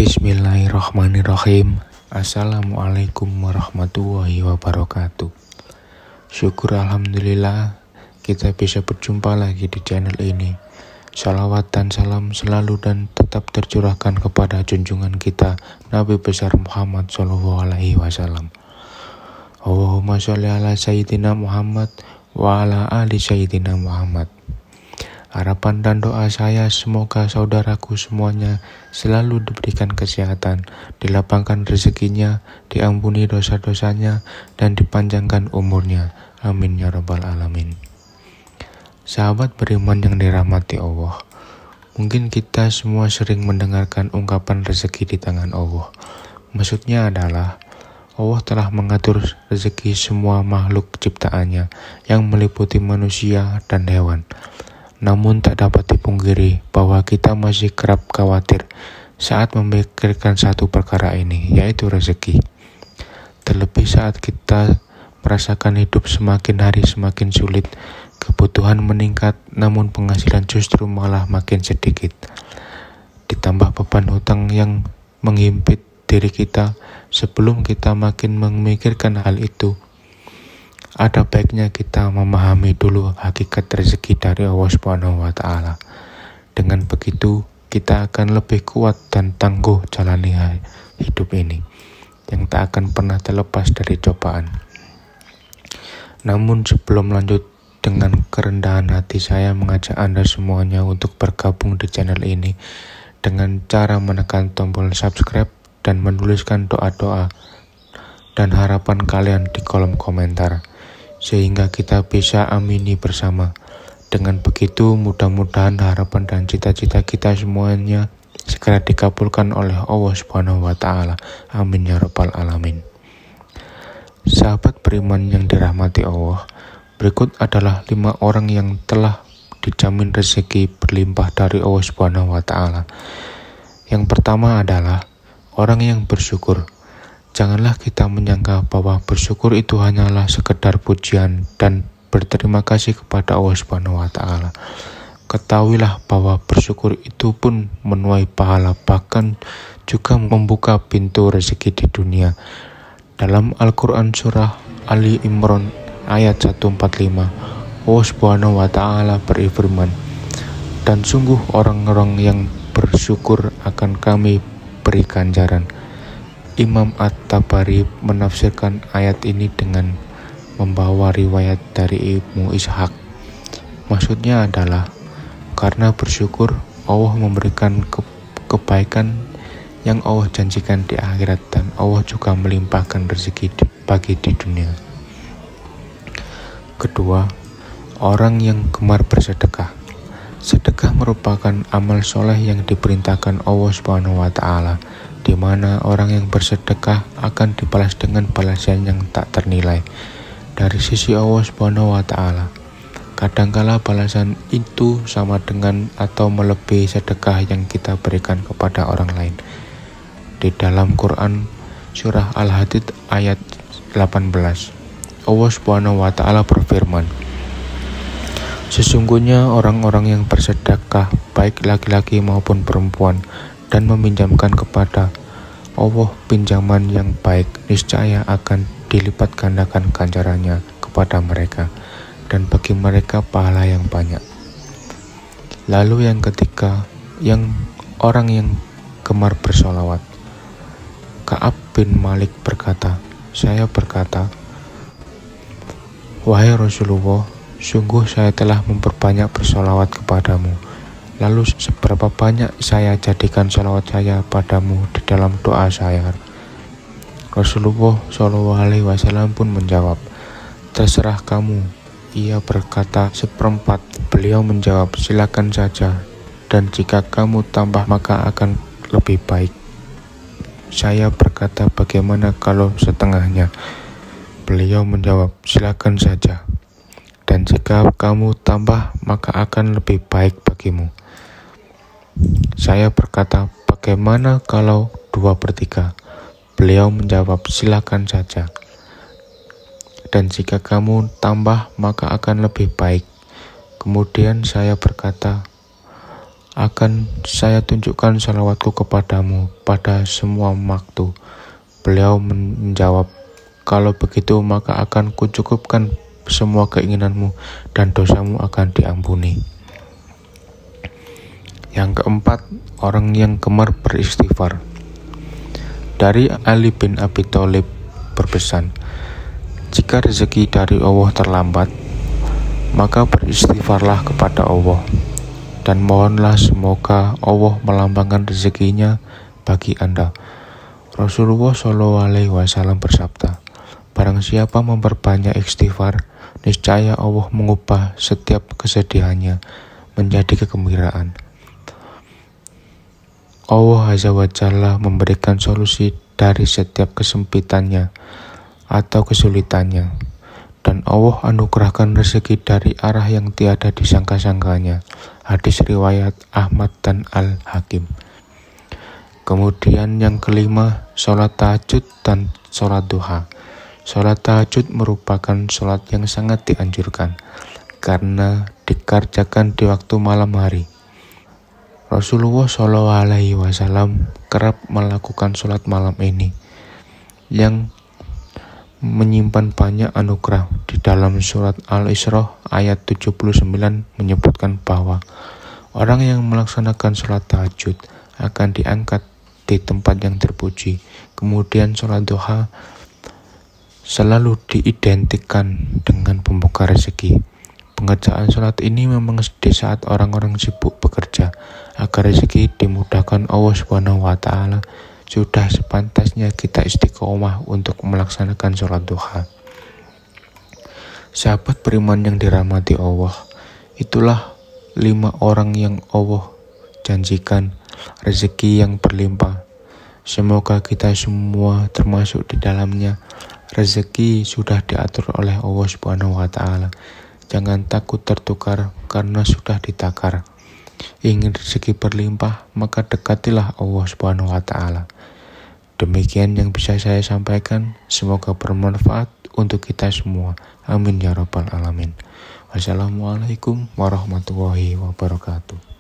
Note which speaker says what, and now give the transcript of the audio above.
Speaker 1: Bismillahirrahmanirrahim. Assalamualaikum warahmatullahi wabarakatuh. Syukur alhamdulillah kita bisa berjumpa lagi di channel ini. Salawat dan salam selalu dan tetap tercurahkan kepada junjungan kita Nabi besar Muhammad SAW. Allahumma sholli ala Sayyidina Muhammad wa ala ali Sayyidina Muhammad. Harapan dan doa saya semoga saudaraku semuanya selalu diberikan kesehatan, dilapangkan rezekinya, diampuni dosa-dosanya, dan dipanjangkan umurnya. Amin ya rabbal alamin. Sahabat beriman yang dirahmati Allah, mungkin kita semua sering mendengarkan ungkapan rezeki di tangan Allah. Maksudnya adalah Allah telah mengatur rezeki semua makhluk ciptaannya yang meliputi manusia dan hewan. Namun tak dapat dipungkiri bahwa kita masih kerap khawatir saat memikirkan satu perkara ini, yaitu rezeki. Terlebih saat kita merasakan hidup semakin hari semakin sulit, kebutuhan meningkat, namun penghasilan justru malah makin sedikit. Ditambah beban hutang yang menghimpit diri kita, sebelum kita makin memikirkan hal itu, ada baiknya kita memahami dulu hakikat rezeki dari Allah SWT. Dengan begitu, kita akan lebih kuat dan tangguh jalani hidup ini, yang tak akan pernah terlepas dari cobaan. Namun sebelum lanjut, dengan kerendahan hati saya mengajak Anda semuanya untuk bergabung di channel ini dengan cara menekan tombol subscribe dan menuliskan doa-doa dan harapan kalian di kolom komentar, sehingga kita bisa amini bersama. Dengan begitu, mudah-mudahan harapan dan cita-cita kita semuanya segera dikabulkan oleh Allah SWT. Amin ya rabbal alamin. Sahabat beriman yang dirahmati Allah, berikut adalah 5 orang yang telah dijamin rezeki berlimpah dari Allah SWT. Yang pertama adalah orang yang bersyukur. Janganlah kita menyangka bahwa bersyukur itu hanyalah sekedar pujian dan berterima kasih kepada Allah SWT. Ketahuilah bahwa bersyukur itu pun menuai pahala, bahkan juga membuka pintu rezeki di dunia. Dalam Al-Quran surah Ali Imran ayat 145, Allah SWT berfirman, "Dan sungguh orang-orang yang bersyukur akan kami beri ganjaran." Imam At-Tabari menafsirkan ayat ini dengan membawa riwayat dari Ibnu Ishaq. Maksudnya adalah karena bersyukur Allah memberikan kebaikan yang Allah janjikan di akhirat, dan Allah juga melimpahkan rezeki bagi di dunia. Kedua, orang yang gemar bersedekah. Sedekah merupakan amal soleh yang diperintahkan Allah SWT, di mana orang yang bersedekah akan dibalas dengan balasan yang tak ternilai dari sisi Allah SWT. Kadangkala balasan itu sama dengan atau melebihi sedekah yang kita berikan kepada orang lain. Di dalam Quran surah Al-Hadid ayat 18, Allah SWT berfirman, "Sesungguhnya orang-orang yang bersedekah, baik laki-laki maupun perempuan, dan meminjamkan kepada Allah pinjaman yang baik, niscaya akan dilipat gandakan ganjarannya kepada mereka, dan bagi mereka pahala yang banyak." Lalu yang ketiga, orang yang gemar bersolawat. Ka'ab bin Malik berkata, "Saya berkata, wahai Rasulullah, sungguh saya telah memperbanyak bersolawat kepadamu. Lalu seberapa banyak saya jadikan sholawat saya padamu di dalam doa saya?" Rasulullah SAW pun menjawab, "Terserah kamu." Ia berkata, "1/4." Beliau menjawab, "Silakan saja, dan jika kamu tambah maka akan lebih baik." Saya berkata, "Bagaimana kalau setengahnya?" Beliau menjawab, "Silakan saja, dan jika kamu tambah maka akan lebih baik bagimu." Saya berkata, "Bagaimana kalau 2/3? Beliau menjawab, "Silakan saja, dan jika kamu tambah maka akan lebih baik." Kemudian saya berkata, akan saya tunjukkan salawatku kepadamu pada semua waktu. Beliau menjawab, kalau begitu maka akan kucukupkan semua keinginanmu dan dosamu akan diampuni. Yang keempat, orang yang gemar beristighfar. Dari Ali bin Abi Thalib berpesan, jika rezeki dari Allah terlambat, maka beristighfarlah kepada Allah dan mohonlah semoga Allah melambangkan rezekinya bagi Anda. Rasulullah SAW bersabda, barang siapa memperbanyak istighfar, niscaya Allah mengubah setiap kesedihannya menjadi kegembiraan. Allah Azza wa Jalla memberikan solusi dari setiap kesempitannya atau kesulitannya, dan Allah anugerahkan rezeki dari arah yang tiada disangka-sangkanya. Hadis riwayat Ahmad dan Al-Hakim. Kemudian yang kelima, sholat tahajud dan sholat duha. Sholat tahajud merupakan sholat yang sangat dianjurkan karena dikerjakan di waktu malam hari. Rasulullah SAW kerap melakukan sholat malam ini yang menyimpan banyak anugerah. Di dalam surat Al-Isra ayat 79 menyebutkan bahwa orang yang melaksanakan sholat tahajud akan diangkat di tempat yang terpuji. Kemudian sholat duha selalu diidentikan dengan pembuka rezeki. Pengerjaan sholat ini memang di saat orang-orang sibuk bekerja agar rezeki dimudahkan Allah SWT. Sudah sepantasnya kita istiqomah untuk melaksanakan sholat duha. Sahabat beriman yang dirahmati Allah, itulah 5 orang yang Allah janjikan rezeki yang berlimpah. Semoga kita semua termasuk di dalamnya. Rezeki sudah diatur oleh Allah SWT. Jangan takut tertukar karena sudah ditakar. Ingin rezeki berlimpah, maka dekatilah Allah SWT. Demikian yang bisa saya sampaikan. Semoga bermanfaat untuk kita semua. Amin ya rabbal alamin. Wassalamualaikum warahmatullahi wabarakatuh.